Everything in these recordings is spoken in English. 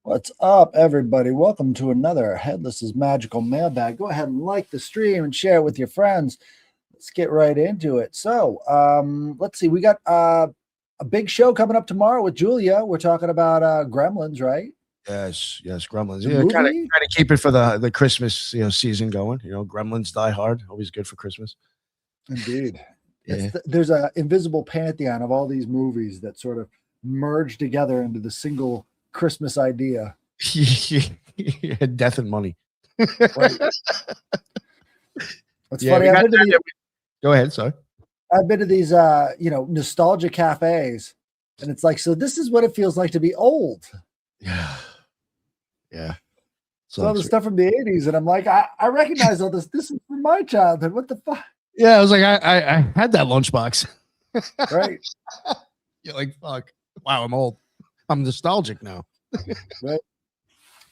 What's up, everybody? Welcome to another Headless's Magical Mailbag. Go ahead and like the stream and share it with your friends. Let's get right into it. So, let's see. We got a big show coming up tomorrow with Julia. We're talking about Gremlins, right? Yes, Gremlins. The Yeah, kind of movie? keep it for the Christmas season going. Gremlins Die Hard, always good for Christmas. Indeed. Yeah. There's an invisible pantheon of all these movies that sort of merge together into the single Christmas idea. Death and money. Right. What's funny? Go ahead. Sorry. I've been to these, nostalgia cafes, and it's like, so this is what it feels like to be old. Yeah. So the stuff from the 80s, and I'm like, I recognize all this. This is from my childhood. What the fuck? Yeah, I was like, I had that lunchbox. Right. You're like, fuck. Wow, I'm old. I'm nostalgic now. Right.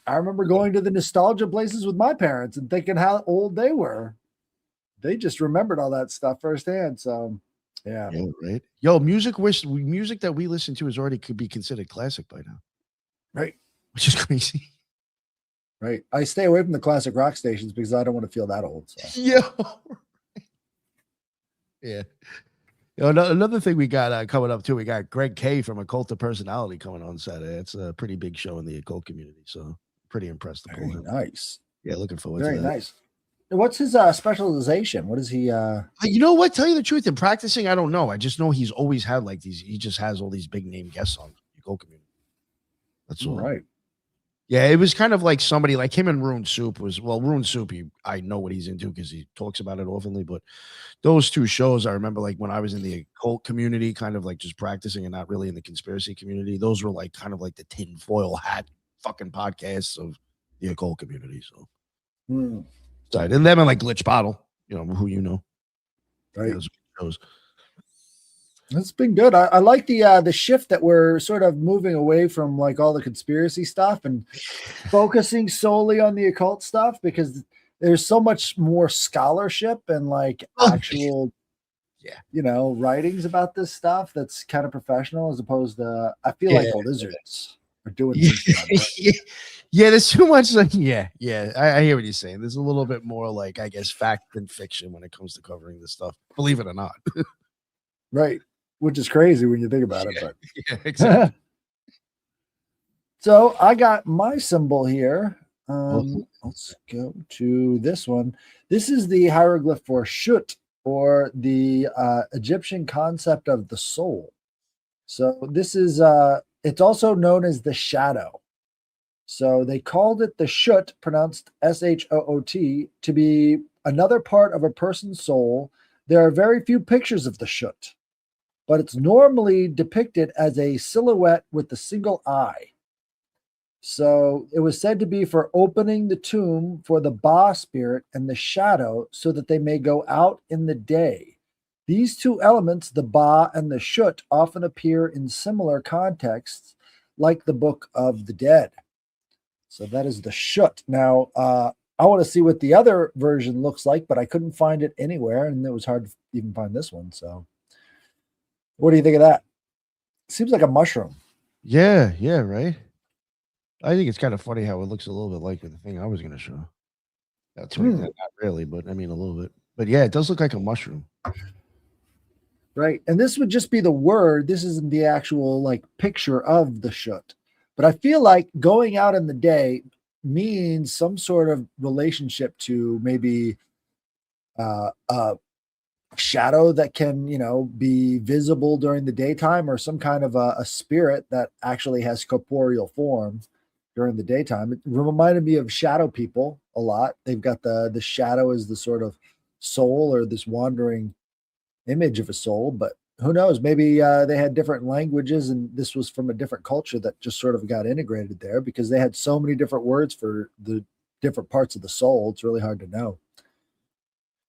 I remember going to the nostalgia places with my parents and thinking how old they were. They just remembered all that stuff firsthand. So, yeah. Right. Yo, music that we listen to could be considered classic by now. Right. Which is crazy. Right. I stay away from the classic rock stations because I don't want to feel that old. So. Yeah. Another thing we got coming up too, we got Greg K from Occult to Personality coming on Saturday. It's a pretty big show in the occult community, so pretty impressed. Very nice. Yeah, looking forward to that. Very nice. What's his specialization? What is he? You know what? Tell you the truth, in practicing, I don't know. I just know he's always had like these. He just has all these big name guests on the occult community. That's all. Right. Yeah, it was kind of like somebody like him and Rune Soup Rune Soup, I know what he's into because he talks about it oftenly, but those two shows, I remember like when I was in the occult community, kind of like just practicing and not really in the conspiracy community, those were like kind of like the tinfoil hat fucking podcasts of the occult community. So, and them and like Glitch Bottle, who you know. Right. Yeah, those shows. It's been good. I like the shift that we're sort of moving away from like all the conspiracy stuff and focusing solely on the occult stuff because there's so much more scholarship and like actual, writings about this stuff that's kind of professional as opposed to I feel like the lizards are doing things. Yeah, there's too much. Like, I hear what you're saying. There's a little bit more like I guess fact than fiction when it comes to covering this stuff. Believe it or not. Right. Which is crazy when you think about it. But exactly. So I got my symbol here. Let's go to this one. This is the hieroglyph for Shut, or the Egyptian concept of the soul. So this is it's also known as the shadow. So they called it the Shut, pronounced Shoot, to be another part of a person's soul. There are very few pictures of the Shut, but it's normally depicted as a silhouette with a single eye. So it was said to be for opening the tomb for the Ba spirit and the shadow so that they may go out in the day. These two elements, the Ba and the Shut, often appear in similar contexts, like the Book of the Dead. So that is the Shut. Now, I want to see what the other version looks like, but I couldn't find it anywhere, and it was hard to even find this one. So what do you think of that? Seems like a mushroom. Yeah, right. I think it's kind of funny how it looks a little bit like the thing I was going to show. That's not really, but I mean a little bit. But yeah, it does look like a mushroom. Right. And this would just be the word. This isn't the actual like picture of the Shut. But I feel like going out in the day means some sort of relationship to maybe a shadow that can, be visible during the daytime, or some kind of a spirit that actually has corporeal form during the daytime. It reminded me of shadow people a lot. They've got the shadow as the sort of soul, or this wandering image of a soul, but who knows? Maybe they had different languages and this was from a different culture that just sort of got integrated there because they had so many different words for the different parts of the soul. It's really hard to know.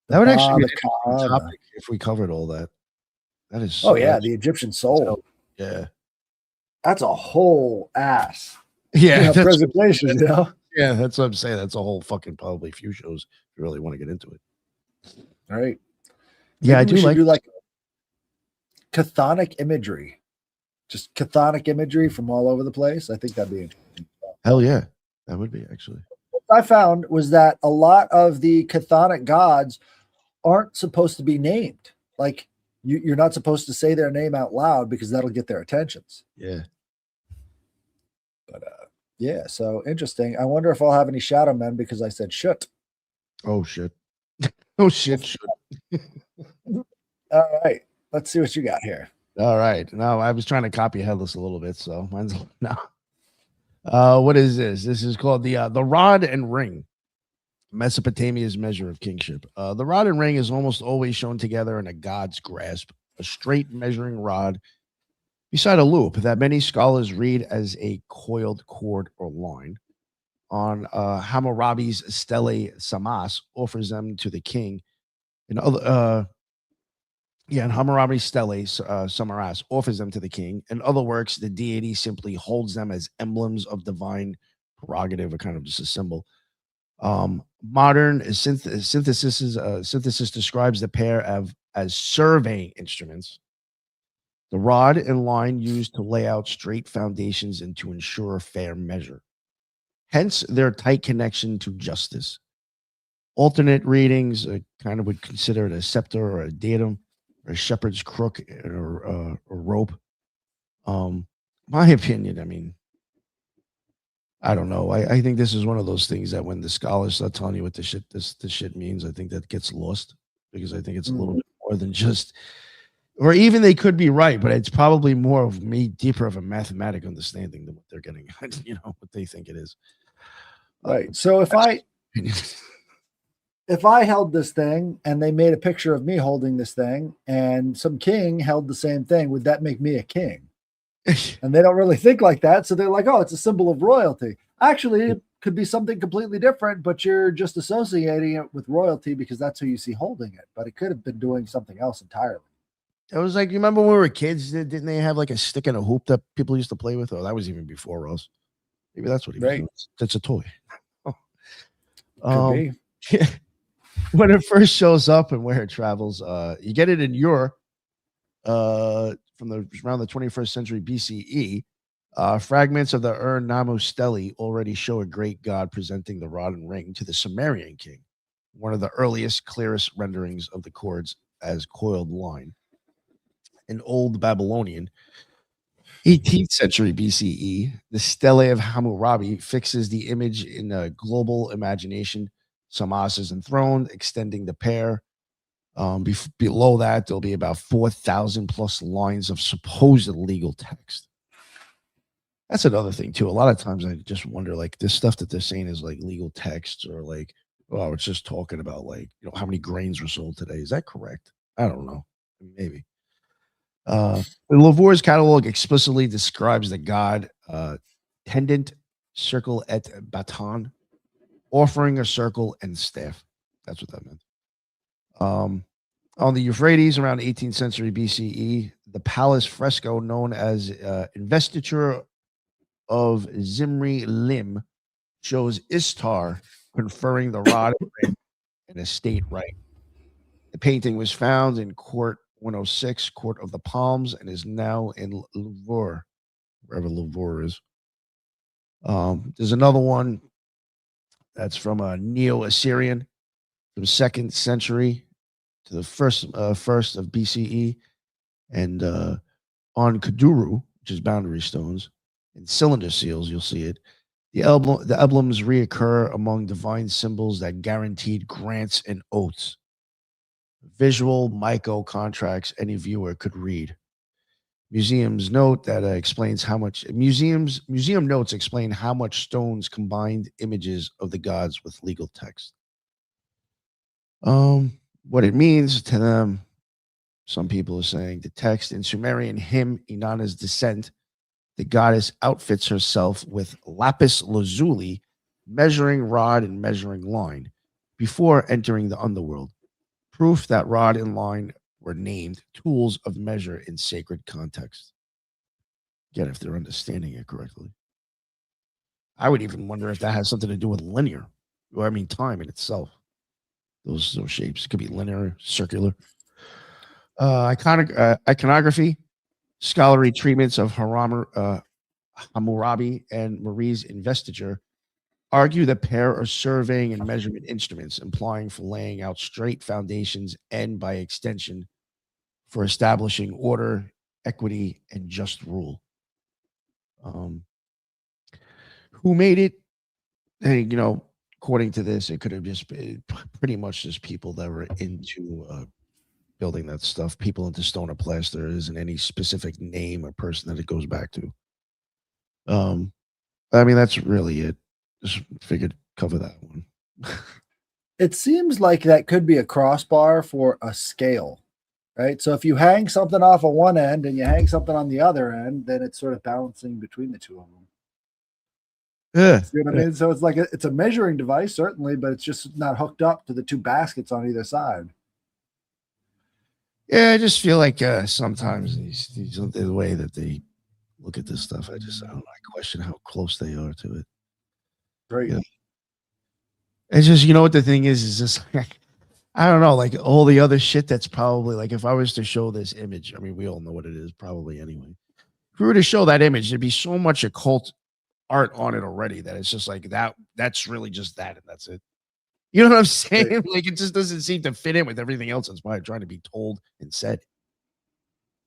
That would actually be a topic if we covered all that. That is the Egyptian soul. Yeah. That's a whole ass. Yeah. Presentation, Yeah, that's what I'm saying. That's a whole fucking probably few shows if you really want to get into it. All right. Yeah, I do like chthonic imagery. Just chthonic imagery from all over the place. I think that'd be interesting. Hell yeah, that would be actually. What I found was that a lot of the chthonic gods aren't supposed to be named. Like you're not supposed to say their name out loud because that'll get their attentions. Yeah. But yeah, so interesting. I wonder if I'll have any shadow men because I said shut. Oh shit. Oh shit. All right, let's see what you got here. All right. Now I was trying to copy Headless a little bit, so mine's no. What is this? This is called the rod and ring, Mesopotamia's measure of kingship. The rod and ring is almost always shown together in a god's grasp, a straight measuring rod beside a loop that many scholars read as a coiled cord or line. On Hammurabi's Stele Samas offers them to the king. And other and Hammurabi's Stele Samaras offers them to the king. In other works, the deity simply holds them as emblems of divine prerogative, or kind of just a symbol. Modern synthesis describes the pair as surveying instruments. The rod and line used to lay out straight foundations and to ensure fair measure. Hence their tight connection to justice. Alternate readings kind of would consider it a scepter or a datum or a shepherd's crook or a rope. My opinion, I mean, I don't know. I think this is one of those things that when the scholars start telling you what this shit means, I think that gets lost, because I think it's a little bit more than just, or even they could be right, but it's probably more of me deeper of a mathematic understanding than what they're getting at, what they think it is. Right. So if I held this thing and they made a picture of me holding this thing and some king held the same thing, would that make me a king? And they don't really think like that. So they're like, oh, it's a symbol of royalty. Actually, it could be something completely different, but you're just associating it with royalty because that's who you see holding it. But it could have been doing something else entirely. It was like, you remember when we were kids, didn't they have like a stick and a hoop that people used to play with? Oh, that was even before us. Maybe that's what he was doing. That's a toy. Could be. When it first shows up and where it travels, you get it in Europe from around the 21st century BCE. Fragments of the Namu Stele already show a great god presenting the rod and ring to the Sumerian king, one of the earliest, clearest renderings of the cords as coiled line. In Old Babylonian, 18th century BCE, the Stele of Hammurabi fixes the image in a global imagination. Samas is enthroned, extending the pair. Below that, there'll be about 4,000 plus lines of supposed legal text. That's another thing, too. A lot of times I just wonder, like, this stuff that they're saying is like legal texts, or like, oh, it's just talking about, like, how many grains were sold today. Is that correct? I don't know. Maybe. Lavour's catalog explicitly describes the god tendant, circle et baton, offering a circle and staff. That's what that meant. On the Euphrates, around 18th century BCE, the palace fresco known as Investiture of Zimri Lim shows Istar conferring the rod and estate right. The painting was found in Court 106, Court of the Palms, and is now in Louvre, wherever Louvre is. There's another one that's from a Neo-Assyrian from 2nd century to the first of BCE, and on Kuduru, which is boundary stones, and cylinder seals, you'll see it. The emblems reoccur among divine symbols that guaranteed grants and oaths. Visual myco contracts any viewer could read. Museum notes explain how much stones combined images of the gods with legal text. What it means to them, some people are saying the text in Sumerian hymn Inanna's descent, the goddess outfits herself with lapis lazuli, measuring rod and measuring line, before entering the underworld. Proof that rod and line were named tools of measure in sacred context. Again, if they're understanding it correctly. I would even wonder if that has something to do with linear, or time in itself. Those shapes. It could be linear, circular. Iconography, scholarly treatments of Hammurabi and Marie's investiture argue the pair are surveying and measurement instruments, implying for laying out straight foundations and, by extension, for establishing order, equity, and just rule. Who made it? Hey, according to this, it could have just been pretty much just people that were into building that stuff, people into stone or plaster. There isn't any specific name or person that it goes back to. I mean, that's really it. Just figured cover that one. It seems like that could be a crossbar for a scale, right? So if you hang something off of one end and you hang something on the other end, then it's sort of balancing between the two of them. Yeah. See what I mean? So it's like it's a measuring device, certainly, but it's just not hooked up to the two baskets on either side. Yeah, I just feel like sometimes these the way that they look at this stuff, I question how close they are to it. Right. Yeah. It's just, what the thing is just like, I don't know, like all the other shit that's probably like, if I was to show this image, I mean, we all know what it is probably anyway. If we were to show that image, there'd be so much occult art on it already that it's just like that's really just that, and that's it. You know what I'm saying? Right. Like, it just doesn't seem to fit in with everything else that's trying to be told and said.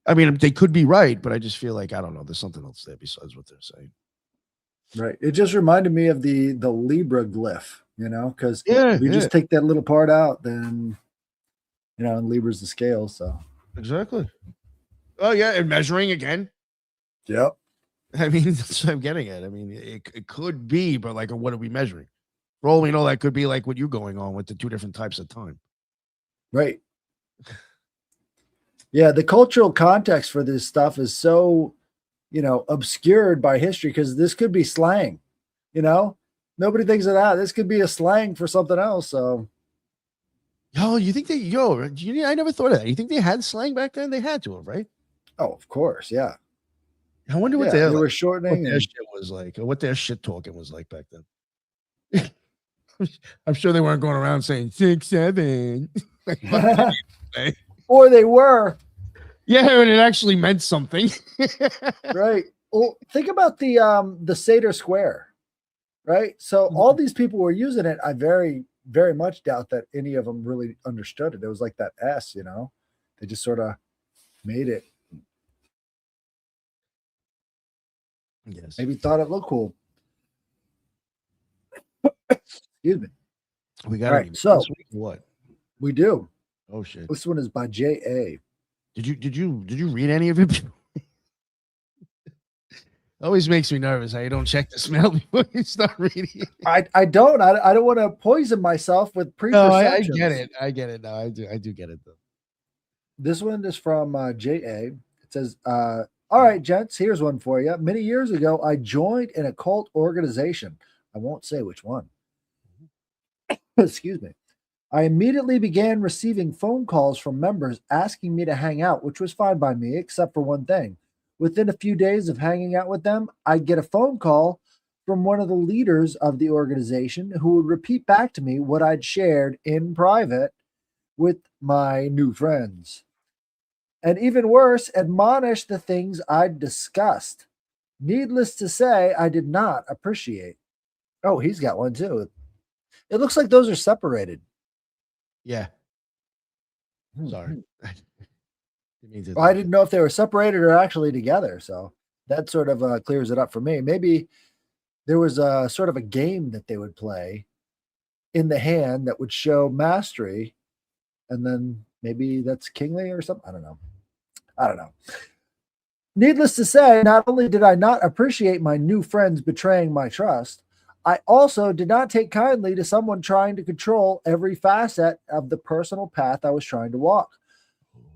I mean, they could be right, but I just feel like, I don't know, there's something else there besides what they're saying. Right. It just reminded me of the Libra glyph, because we just take that little part out, then, and Libra's the scale. So exactly. Oh yeah, and measuring again. Yep. I mean, that's what I'm getting at. I mean, it could be, but like, what are we measuring? For all we know, that could be like what you're going on with the two different types of time. Right. Yeah, the cultural context for this stuff is so, obscured by history, because this could be slang, nobody thinks of that. This could be a slang for something else. So, you think I never thought of that. You think they had slang back then? They had to have, right? Oh, of course, yeah. I wonder what they were shortening. What their shit was like, or what their shit talking was like back then. I'm sure they weren't going around saying 6, 7. Or they were. Yeah, and it actually meant something. Right. Well, think about the Seder Square, right? So all these people were using it. I very, very much doubt that any of them really understood it. It was like that S, they just sort of made it. Yes. Maybe thought it looked cool. Excuse me. We got right. So what? We do. Oh shit. This one is by J.A. Did you read any of it? Always makes me nervous how you don't check the smell before you start reading it. I don't want to poison myself with preperceptions. No, I get it. No, I do get it though. This one is from J.A. It says, all right, gents, here's one for you. Many years ago, I joined an occult organization. I won't say which one. Excuse me. I immediately began receiving phone calls from members asking me to hang out, which was fine by me, except for one thing. Within a few days of hanging out with them, I'd get a phone call from one of the leaders of the organization who would repeat back to me what I'd shared in private with my new friends. And even worse, admonish the things I'd discussed. Needless to say, I did not appreciate. Oh, he's got one too. It looks like those are separated. Yeah. Sorry. Well, I didn't know if they were separated or actually together. So that sort of clears it up for me. Maybe there was a sort of a game that they would play in the hand that would show mastery. And then maybe that's kingly or something. I don't know. Needless to say, not only did I not appreciate my new friends betraying my trust, I also did not take kindly to someone trying to control every facet of the personal path I was trying to walk.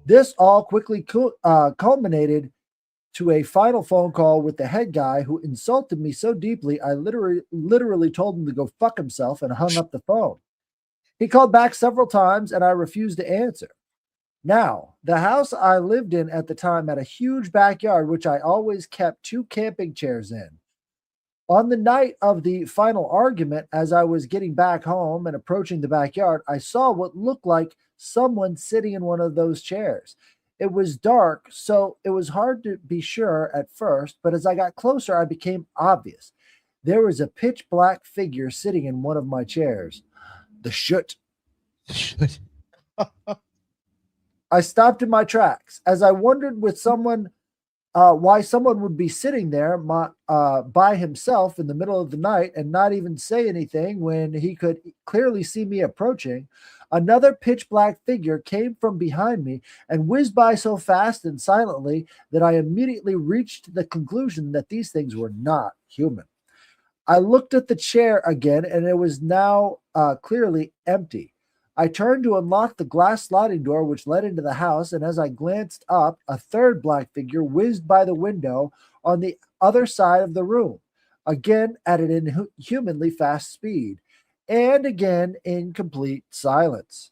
This all quickly culminated to a final phone call with the head guy who insulted me so deeply, I literally told him to go fuck himself and hung up the phone. He called back several times and I refused to answer. Now, the house I lived in at the time had a huge backyard, which I always kept 2 camping chairs in. On the night of the final argument, as I was getting back home and approaching the backyard, I saw what looked like someone sitting in one of those chairs. It was dark, so it was hard to be sure at first, but as I got closer, I became obvious. There was a pitch black figure sitting in one of my chairs. The shut. I stopped in my tracks as I wondered why someone would be sitting there by himself in the middle of the night and not even say anything when he could clearly see me approaching. Another pitch black figure came from behind me and whizzed by so fast and silently that I immediately reached the conclusion that these things were not human. I looked at the chair again, and it was now clearly empty. I turned to unlock the glass sliding door which led into the house, and as I glanced up, a third black figure whizzed by the window on the other side of the room, again at an inhumanly fast speed, and again in complete silence.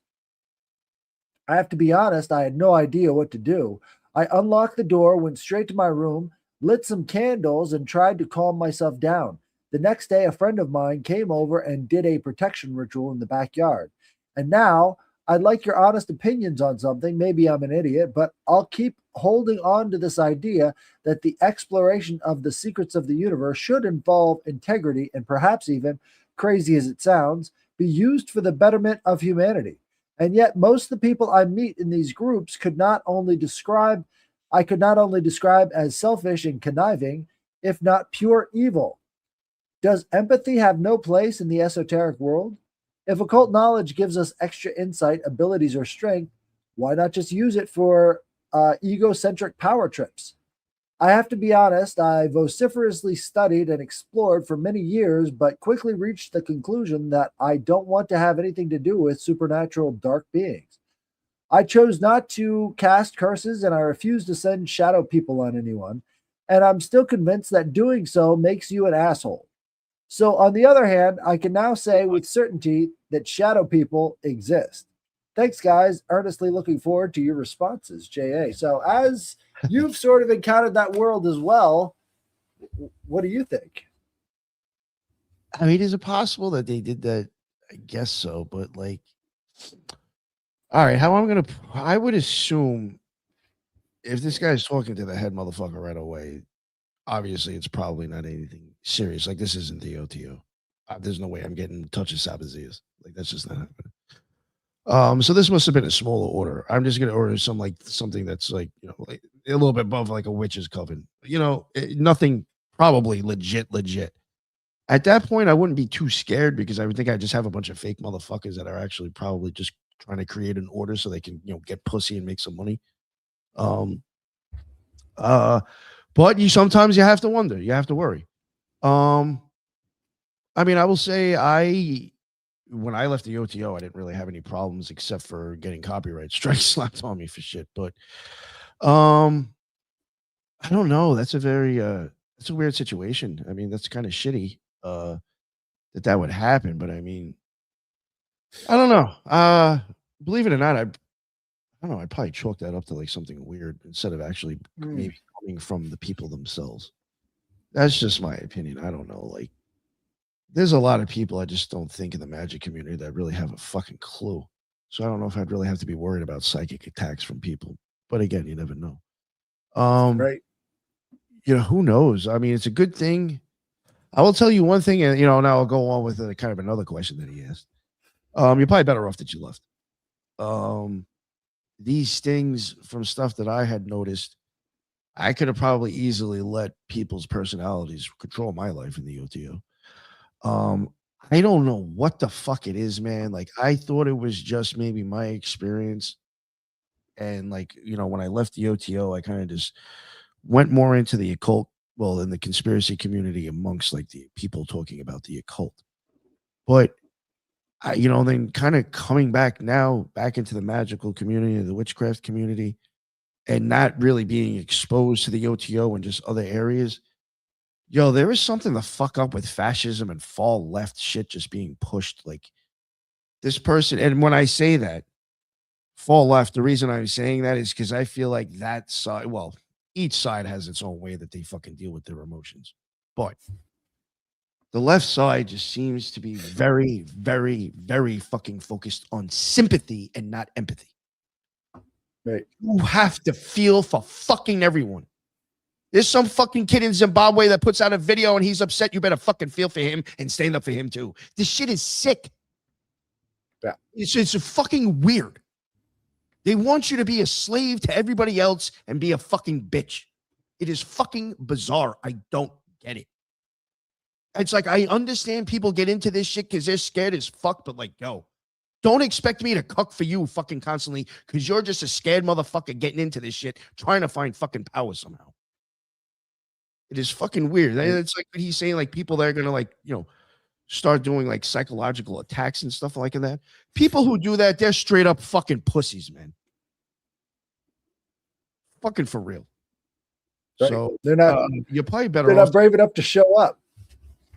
I have to be honest, I had no idea what to do. I unlocked the door, went straight to my room, lit some candles, and tried to calm myself down. The next day, a friend of mine came over and did a protection ritual in the backyard. And now, I'd like your honest opinions on something. Maybe I'm an idiot, but I'll keep holding on to this idea that the exploration of the secrets of the universe should involve integrity and perhaps even, crazy as it sounds, be used for the betterment of humanity. And yet, most of the people I meet in these groups I could not only describe as selfish and conniving, if not pure evil. Does empathy have no place in the esoteric world? If occult knowledge gives us extra insight, abilities, or strength, why not just use it for egocentric power trips? I have to be honest, I vociferously studied and explored for many years, but quickly reached the conclusion that I don't want to have anything to do with supernatural dark beings. I chose not to cast curses and I refuse to send shadow people on anyone, and I'm still convinced that doing so makes you an asshole. So, on the other hand, I can now say with certainty that shadow people exist. Thanks, guys. Earnestly looking forward to your responses, JA. So, as you've sort of encountered that world as well, what do you think? I mean, is it possible that they did that? I guess so, but like, all right, I would assume if this guy's talking to the head motherfucker right away, obviously it's probably not anything serious. Like, this isn't the OTO. There's no way I'm getting in touch with Sabazias. Like, that's just not happening. So this must have been a smaller order. I'm just gonna order something that's like, like a little bit above like a witch's coven. Nothing probably legit. At that point, I wouldn't be too scared because I would think I just have a bunch of fake motherfuckers that are actually probably just trying to create an order so they can, get pussy and make some money. Um, but sometimes you have to wonder, you have to worry. I mean, I will say when I left the OTO, I didn't really have any problems except for getting copyright strikes slapped on me for shit. But um, I don't know. That's a weird situation. I mean, that's kind of shitty that would happen. But I mean, I don't know. Believe it or not, I don't know. I'd probably chalk that up to like something weird instead of actually maybe coming from the people themselves. That's just my opinion. I don't know. Like, there's a lot of people I just don't think in the magic community that really have a fucking clue. So I don't know if I'd really have to be worried about psychic attacks from people. But again, you never know. Right. Who knows? I mean, it's a good thing. I will tell you one thing, and now I'll go on with kind of another question that he asked. You're probably better off that you left. These things from stuff that I had noticed, I could have probably easily let people's personalities control my life in the OTO. I don't know what the fuck it is, man. Like, I thought it was just maybe my experience. And like, when I left the OTO, I kind of just went more into the occult, well, in the conspiracy community amongst like the people talking about the occult. But then kind of coming back into the magical community, the witchcraft community, and not really being exposed to the OTO and just other areas. There is something to fuck up with fascism and far left shit just being pushed. Like, this person, and when I say that, far left, the reason I'm saying that is because I feel like that side, well, each side has its own way that they fucking deal with their emotions. But the left side just seems to be very, very, very fucking focused on sympathy and not empathy. Right. You have to feel for fucking everyone. There's some fucking kid in Zimbabwe that puts out a video and he's upset. You better fucking feel for him and stand up for him too. This shit is sick. Yeah. It's fucking weird. They want you to be a slave to everybody else and be a fucking bitch. It is fucking bizarre. I don't get it. It's like, I understand people get into this shit because they're scared as fuck, but like, yo, don't expect me to cuck for you fucking constantly because you're just a scared motherfucker getting into this shit, trying to find fucking power somehow. It is fucking weird. It's like what he's saying, like people that are gonna like, start doing like psychological attacks and stuff like that. People who do that, they're straight up fucking pussies, man. Fucking for real. Right. So they're not. You're probably better. They're not brave enough to show up.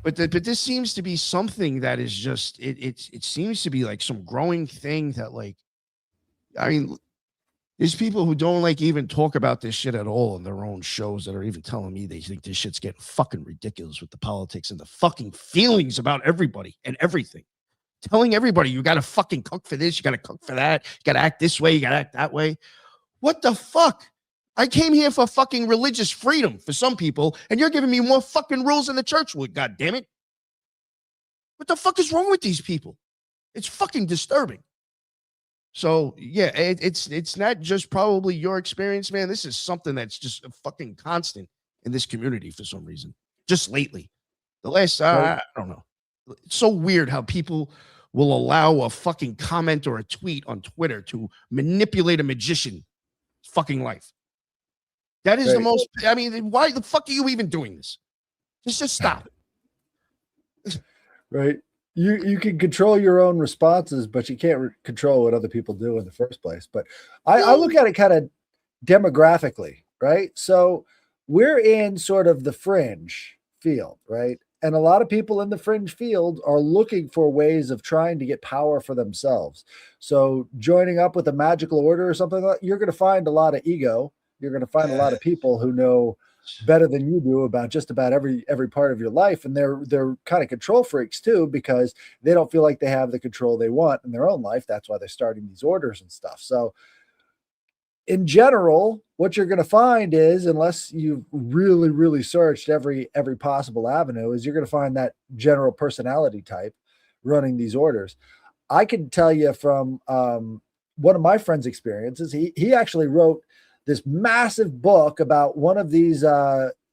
But this seems to be something that is just it seems to be like some growing thing that, like, I mean, there's people who don't like even talk about this shit at all in their own shows that are even telling me they think this shit's getting fucking ridiculous with the politics and the fucking feelings about everybody and everything. Telling everybody you got to fucking cook for this, you got to cook for that, you got to act this way, you got to act that way. What the fuck? I came here for fucking religious freedom for some people, and you're giving me more fucking rules than the church would, God damn it. What the fuck is wrong with these people? It's fucking disturbing. So, yeah, it's not just probably your experience, man. This is something that's just a fucking constant in this community for some reason. Just lately. The last, I don't know. It's so weird how people will allow a fucking comment or a tweet on Twitter to manipulate a magician's fucking life. That is the most, I mean, why the fuck are you even doing this? Just stop it. Right. You can control your own responses, but you can't control what other people do in the first place. But I look at it kind of demographically, right? So we're in sort of the fringe field, right? And a lot of people in the fringe field are looking for ways of trying to get power for themselves. So joining up with a magical order or something like that, you're going to find a lot of ego. You're going to find a lot of people who know better than you do about just about every part of your life. And they're kind of control freaks too, because they don't feel like they have the control they want in their own life. That's why they're starting these orders and stuff. So in general, what you're going to find is, unless you've really, really searched every possible avenue, is you're going to find that general personality type running these orders. I can tell you from one of my friends' experiences, he actually wrote this massive book about one of these,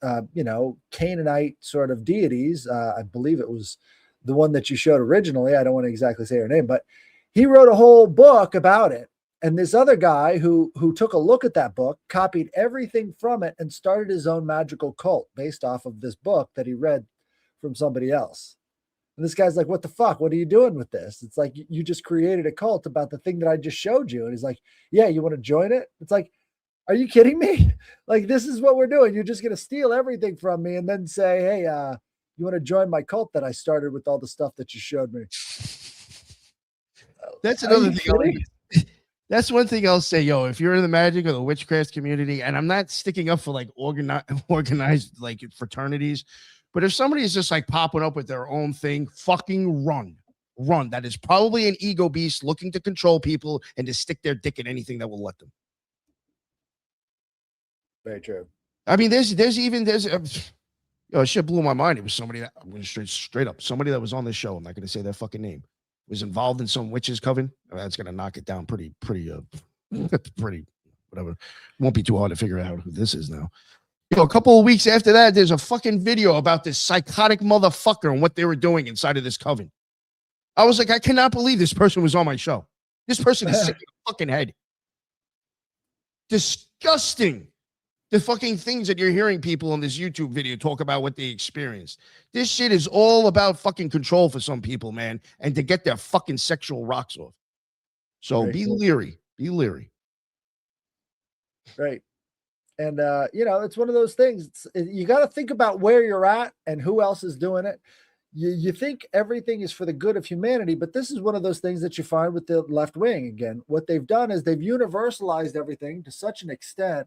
Canaanite sort of deities. I believe it was the one that you showed originally. I don't want to exactly say her name, but he wrote a whole book about it. And this other guy who took a look at that book, copied everything from it, and started his own magical cult based off of this book that he read from somebody else. And this guy's like, what the fuck? What are you doing with this? It's like, you just created a cult about the thing that I just showed you. And he's like, yeah, you want to join it? It's like, are you kidding me? Like, this is what we're doing. You're just going to steal everything from me and then say, hey, you want to join my cult that I started with all the stuff that you showed me? That's another thing. That's one thing I'll say, yo, if you're in the magic or the witchcraft community, and I'm not sticking up for like organized like fraternities, but if somebody is just like popping up with their own thing, fucking run. That is probably an ego beast looking to control people and to stick their dick in anything that will let them. Very true. I mean, there's shit blew my mind. It was somebody that, I'm going to straight up, somebody that was on this show. I'm not going to say their fucking name. Was involved in some witches coven. That's going to knock it down pretty, whatever. Won't be too hard to figure out who this is now. A couple of weeks after that, there's a fucking video about this psychotic motherfucker and what they were doing inside of this coven. I was like, I cannot believe this person was on my show. This person is sick in the fucking head. Disgusting. The fucking things that you're hearing people on this YouTube video talk about what they experienced. This shit is all about fucking control for some people, man, and to get their fucking sexual rocks off. So Be leery. Right. And, it's one of those things. You got to think about where you're at and who else is doing it. You think everything is for the good of humanity, but this is one of those things that you find with the left wing. Again, what they've done is they've universalized everything to such an extent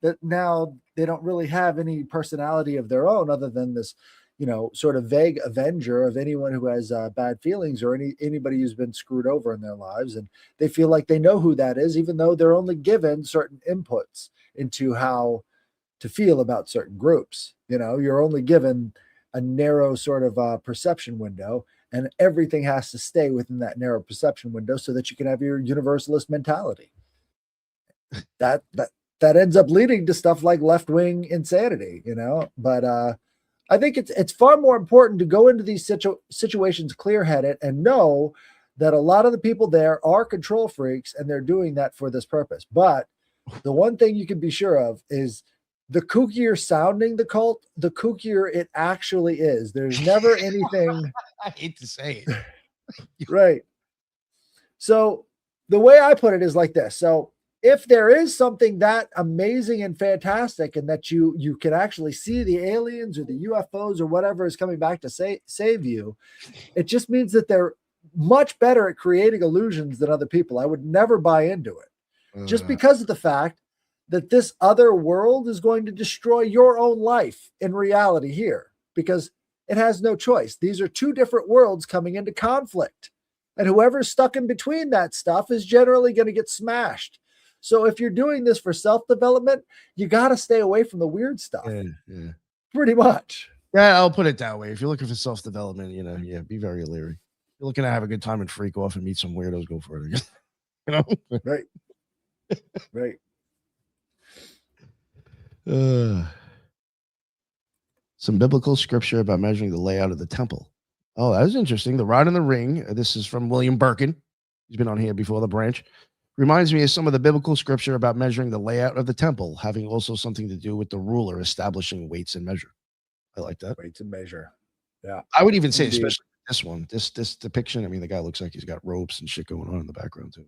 that now they don't really have any personality of their own other than this, sort of vague avenger of anyone who has bad feelings or anybody who's been screwed over in their lives. And they feel like they know who that is, even though they're only given certain inputs into how to feel about certain groups. You're only given a narrow sort of perception window, and everything has to stay within that narrow perception window so that you can have your universalist mentality. That ends up leading to stuff like left-wing insanity, but I think it's far more important to go into these situations clear-headed and know that a lot of the people there are control freaks and they're doing that for this purpose. But the one thing you can be sure of is the kookier sounding the cult, the kookier it actually is. There's never anything. I hate to say it. Right. So the way I put it is like this. So if there is something that amazing and fantastic and that you can actually see the aliens or the UFOs or whatever is coming back to save you, it just means that they're much better at creating illusions than other people. I would never buy into it just because of the fact that this other world is going to destroy your own life in reality here, because it has no choice. These are two different worlds coming into conflict, and whoever's stuck in between that stuff is generally going to get smashed. So if you're doing this for self-development, you got to stay away from the weird stuff. Yeah. Pretty much. Yeah, I'll put it that way. If you're looking for self-development, be very leery. If you're looking to have a good time and freak off and meet some weirdos, go for it. Right. Right. Some biblical scripture about measuring the layout of the temple. Oh, that was interesting. The Rod and the Ring. This is from William Birkin. He's been on here before, The Branch. Reminds me of some of the biblical scripture about measuring the layout of the temple, having also something to do with the ruler establishing weights and measure. I like that. Weights and measure. Yeah. I would even say, especially this one, this depiction. I mean, the guy looks like he's got ropes and shit going on in the background too.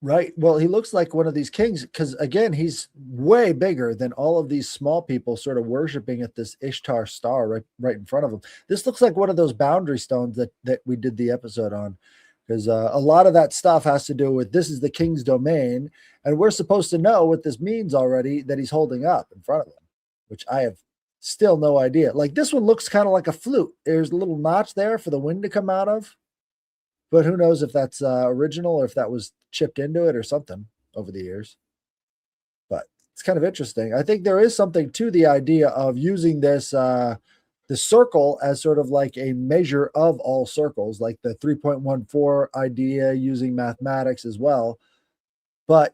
Right. Well, he looks like one of these kings because, again, he's way bigger than all of these small people sort of worshiping at this Ishtar star right in front of him. This looks like one of those boundary stones that we did the episode on, because a lot of that stuff has to do with this is the king's domain, and we're supposed to know what this means already that he's holding up in front of him, which I have still no idea. Like this one looks kind of like a flute. There's a little notch there for the wind to come out of. But who knows if that's original or if that was chipped into it or something over the years. But it's kind of interesting. I think there is something to the idea of using this the circle as sort of like a measure of all circles, like the 3.14 idea using mathematics as well. But,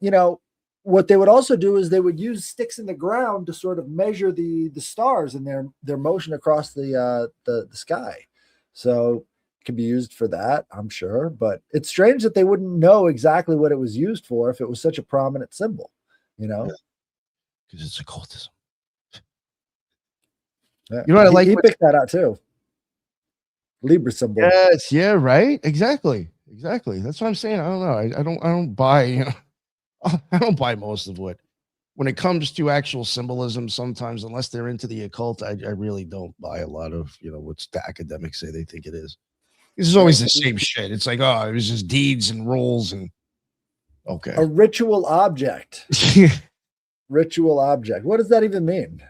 what they would also do is they would use sticks in the ground to sort of measure the stars and their motion across the sky. So can be used for that, I'm sure, but it's strange that they wouldn't know exactly what it was used for if it was such a prominent symbol, because it's occultism. Yeah. You know what I like? He picked that out too. Libra symbol. Yes, yeah, right. Exactly. That's what I'm saying. I don't know. I don't buy. I don't buy most of what. When it comes to actual symbolism, sometimes unless they're into the occult, I really don't buy a lot of what the academics say they think it is. This is always the same shit. It's like, it was just deeds and roles and okay. A ritual object. Ritual object. What does that even mean?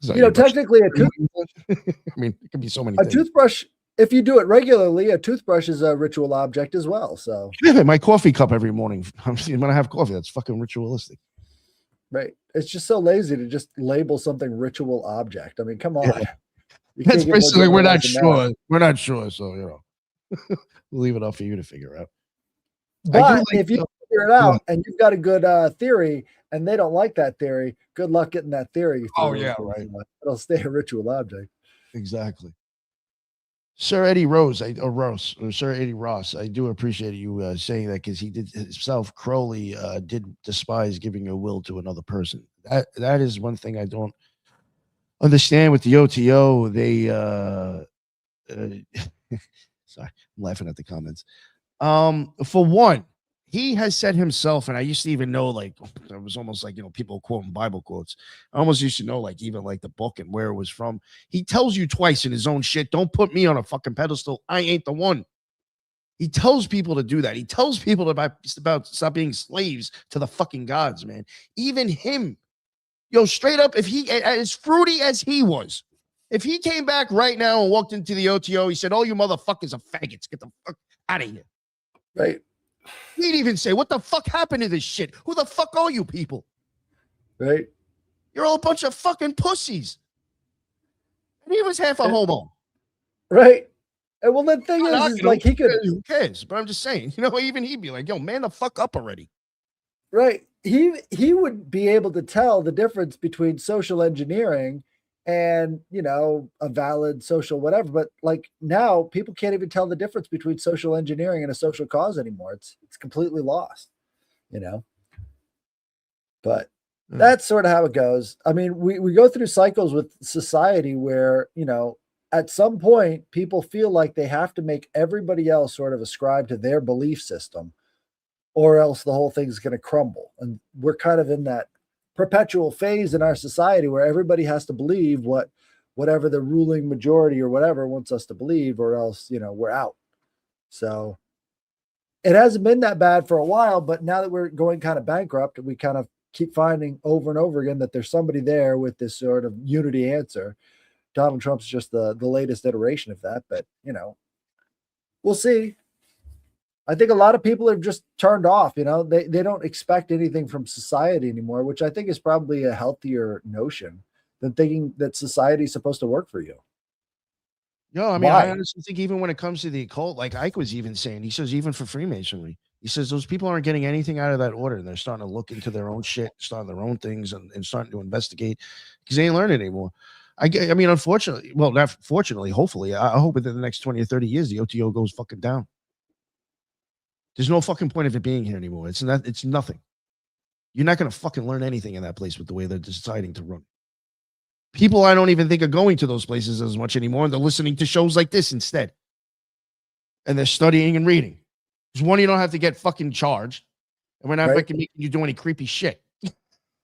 Technically a I mean, it could be so many a things. Toothbrush, if you do it regularly, a toothbrush is a ritual object as well. So yeah, my coffee cup every morning. When I have coffee, that's fucking ritualistic. Right. It's just so lazy to just label something ritual object. I mean, come on. Yeah. That's basically we're not sure. We're not sure, so we'll leave it up for you to figure out. But if you figure it out and you've got a good theory, and they don't like that theory, good luck getting that theory. Oh yeah, right. It'll stay a ritual object. Exactly. Sir Eddie Ross, Sir Eddie Ross, I do appreciate you saying that because he did himself. Crowley did despise giving a will to another person. That is one thing I don't understand with the OTO. They sorry, I'm laughing at the comments. For one, he has said himself, and I used to even know, like, it was almost like, people quoting Bible quotes. I almost used to know, like, even like the book and where it was from. He tells you twice in his own shit, don't put me on a fucking pedestal. I ain't the one. He tells people to do that. He tells people about stop being slaves to the fucking gods, man. Even him, straight up, if he, as fruity as he was, If he came back right now and walked into the OTO, he said, "Oh, you motherfuckers are faggots. Get the fuck out of here." Right. He'd even say, "What the fuck happened to this shit? Who the fuck are you people? Right. You're all a bunch of fucking pussies." And he was half a homo. Right. And well, the thing is like he could. Who cares? But I'm just saying, even he'd be like, "Yo, man, the fuck up already." Right. He would be able to tell the difference between social engineering and a valid social whatever. But like now, people can't even tell the difference between social engineering and a social cause anymore. It's completely lost. But that's sort of how it goes. I mean, we go through cycles with society where at some point people feel like they have to make everybody else sort of ascribe to their belief system, or else the whole thing's going to crumble. And we're kind of in that perpetual phase in our society where everybody has to believe whatever the ruling majority or whatever wants us to believe, or else, we're out. So it hasn't been that bad for a while, but now that we're going kind of bankrupt, we kind of keep finding over and over again that there's somebody there with this sort of unity answer. Donald Trump's just the latest iteration of that, but we'll see. I think a lot of people are just turned off, they don't expect anything from society anymore, which I think is probably a healthier notion than thinking that society is supposed to work for you. No, I mean, I honestly think even when it comes to the occult, like Ike was even saying, he says, even for Freemasonry, he says those people aren't getting anything out of that order, and they're starting to look into their own shit, starting their own things, and starting to investigate because they ain't learning anymore. I mean, unfortunately, well, not fortunately, hopefully, I hope within the next 20 or 30 years, the OTO goes fucking down. There's no fucking point of it being here anymore. It's nothing. You're not going to fucking learn anything in that place with the way they're deciding to run. People I don't even think are going to those places as much anymore. And they're listening to shows like this instead. And they're studying and reading. Because one, you don't have to get fucking charged. And we're not fucking making you do any creepy shit.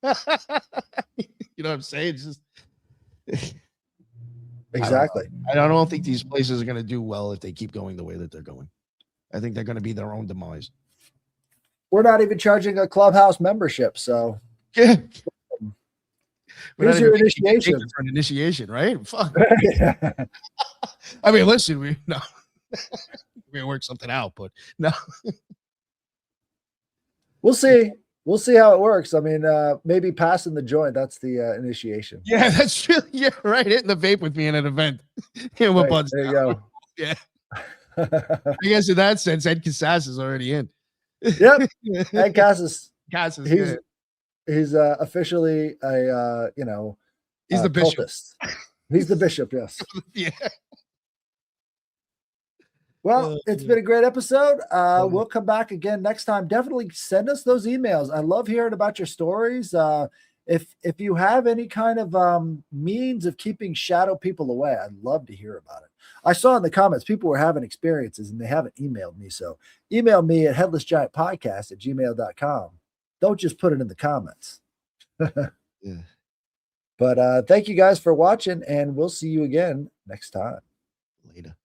You know what I'm saying? It's just exactly. I don't think these places are going to do well if they keep going the way that they're going. I think they're going to be their own demise. We're not even charging a clubhouse membership, so yeah. Here's your initiation. For an initiation, right? Fuck. I mean, listen, we work something out, but no. We'll see. We'll see how it works. I mean, maybe passing the joint, that's the initiation. Yeah, that's really right. Hitting the vape with me in an event. There you go. Yeah. I guess in that sense, Ed Casas is already in. Yep. Ed Casas. He's officially a he's the bishop. Cultist. He's the bishop, yes. Yeah. Well, it's been a great episode. We'll come back again next time. Definitely send us those emails. I love hearing about your stories. If you have any kind of means of keeping shadow people away, I'd love to hear about it. I saw in the comments people were having experiences and they haven't emailed me. So email me at headlessgiantpodcast@gmail.com. Don't just put it in the comments. Yeah. But thank you guys for watching, and we'll see you again next time. Later.